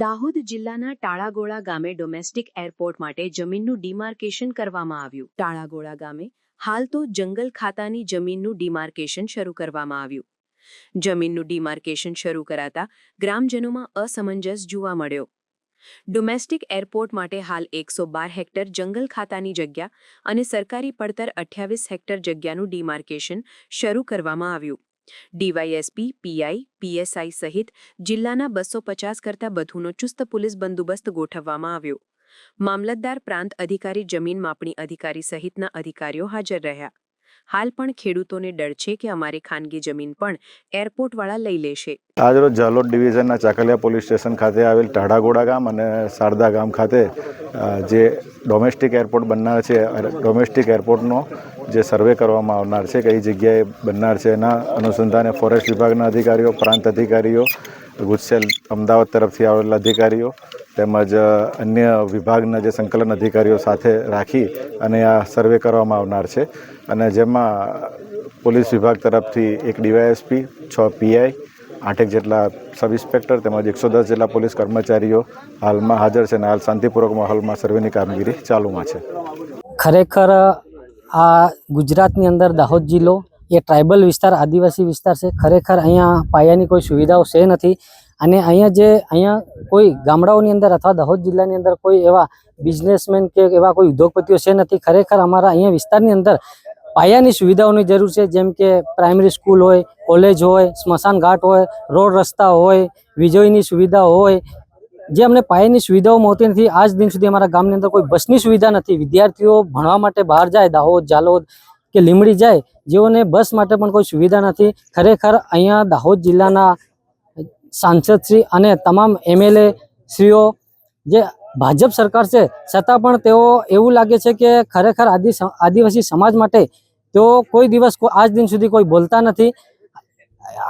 દાહોદ જિલ્લાના ટાળાગોળા ગામે domestic airport માટે જમીનનું ડિમાર્કેશન કરવામાં આવ્યું। ટાળાગોળા ગામે હાલ તો જંગલ ખાતાની જમીનનું ડિમાર્કેશન શરૂ કરવામાં આવ્યું। જમીનનું ડિમાર્કેશન શરૂ કરાતા ગ્રામજનોમાં અસમંજસ જોવા મળ્યો। ડોમેસ્ટિક એરપોર્ટ માટે હાલ 112 હેક્ટર જંગલ ખાતાની જગ્યા અને સરકારી પડતર 28 હેક્ટર જગ્યાનું ડિમાર્કેશન શરૂ કરવામાં આવ્યું। ડીવાયએસપી, પીઆઈ, પીએસઆઈ સહિત જિલ્લાના 250 કરતાં વધુનો ચુસ્ત પોલીસ બંદોબસ્ત ગોઠવવામાં આવ્યો। મામલતદાર, પ્રાંત અધિકારી, જમીન માપણી અધિકારી સહિતના અધિકારીઓ હાજર રહ્યા। હાલ પણ ખેડૂતોને ડર છે કે અમારી ખાનગી જમીન પણ એરપોર્ટવાળા લઈ લેશે। આજરોજ ઝાલોદ ડિવિઝનના ચાકલિયા પોલીસ સ્ટેશન ખાતે આવેલ ટાળાગોળા ગામ અને શારદા ગામ ખાતે જે ડોમેસ્ટિક એરપોર્ટ બનનાર છે, ડોમેસ્ટિક એરપોર્ટનો જે સર્વે કરવામાં આવનાર છે, કઈ જગ્યાએ બનનાર છે, એના અનુસંધાને ફોરેસ્ટ વિભાગના અધિકારીઓ, પ્રાંત અધિકારીઓ, ગુજસેલ અમદાવાદ તરફથી આવેલા અધિકારીઓ તેમજ અન્ય વિભાગના જે સંકલન અધિકારીઓ સાથે રાખી અને આ સર્વે કરવામાં આવનાર છે। અને જેમાં પોલીસ વિભાગ તરફથી એક ડીવાયએસપી, 6 પીઆઈ, 8 જેટલા સબ ઇન્સ્પેક્ટર તેમજ 110 જેટલા પોલીસ કર્મચારીઓ હાલમાં હાજર છે અને હાલ શાંતિપૂર્વક માહોલમાં સર્વેની કામગીરી ચાલુમાં છે। ખરેખર આ ગુજરાતની અંદર દાહોદ જિલ્લો એ ટ્રાઇબલ વિસ્તાર, આદિવાસી વિસ્તાર છે। ખરેખર અહીંયા પાયાની કોઈ સુવિધાઓ છે નથી અને અહીંયા કોઈ ગામડાઓની અંદર અથવા દાહોદ જિલ્લાની અંદર કોઈ એવા બિઝનેસમેન કે એવા કોઈ ઉદ્યોગપતિઓ છે નથી। ખરેખર અમારા અહીંયા વિસ્તારની અંદર પાયાની સુવિધાઓની જરૂર છે, જેમ કે પ્રાઇમરી સ્કૂલ હોય, કોલેજ હોય, સ્મશાન ઘાટ હોય, રોડ રસ્તા હોય, વીજળીની સુવિધા હોય, જે અમને પાયાની સુવિધાઓ મળતી નથી। આજ દિન સુધી અમારા ગામની અંદર કોઈ બસની સુવિધા નથી। વિદ્યાર્થીઓ ભણવા માટે બહાર જાય, દાહોદ, ઝાલોદ કે લીંબડી જાય, જેઓને બસ માટે પણ કોઈ સુવિધા નથી। ખરેખર અહીંયા દાહોદ જિલ્લાના સાંસદશ્રી અને તમામ એમએલએ શ્રીઓ જે ભાજપ સરકાર છે, છતાં પણ તેઓ એવું લાગે છે કે ખરેખર આદિવાસી સમાજ માટે તેઓ કોઈ દિવસ આજ દિન સુધી કોઈ બોલતા નથી।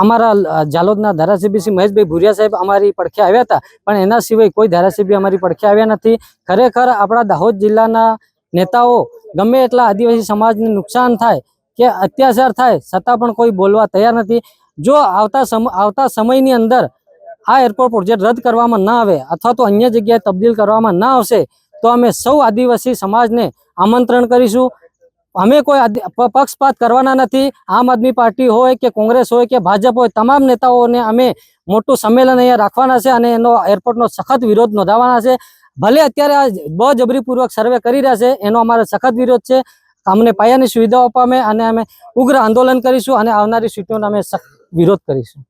અમારા ઝાલોદના ધારાસભ્ય શ્રી મહેશભાઈ ભુરિયા સાહેબ અમારી પડખે આવ્યા હતા, પણ એના સિવાય કોઈ ધારાસભ્ય અમારી પડખે આવ્યા નથી। ખરેખર આપણા દાહોદ જિલ્લાના નેતાઓ ગમે એટલા આદિવાસી સમાજને નુકસાન થાય કે અત્યાચાર થાય, છતાં પણ કોઈ બોલવા તૈયાર નથી। જો આવતા સમયની અંદર આ એરપોર્ટ પ્રોજેક્ટ રદ કરવામાં ના આવે અથવા તો અન્ય જગ્યાએ તબદીલ કરવામાં ના આવશે તો અમે સૌ આદિવાસી સમાજને આમંત્રણ કરીશું। અમે કોઈ પક્ષપાત કરવાના નથી। આમ આદમી પાર્ટી હોય કે કોંગ્રેસ હોય કે ભાજપ હોય, તમામ નેતાઓને અમે મોટું સંમેલન અહીંયા રાખવાના છે અને એનો એરપોર્ટનો સખત વિરોધ નોંધાવવાના છે। ભલે અત્યારે આ બળજબરીપૂર્વક સર્વે કરી રહ્યા છે, એનો અમારો સખત વિરોધ છે। અમને પાયાની સુવિધાઓ આપવા અને અમે ઉગ્ર આંદોલન કરીશું અને આવનારી સીટોનો અમે વિરોધ કરીશું।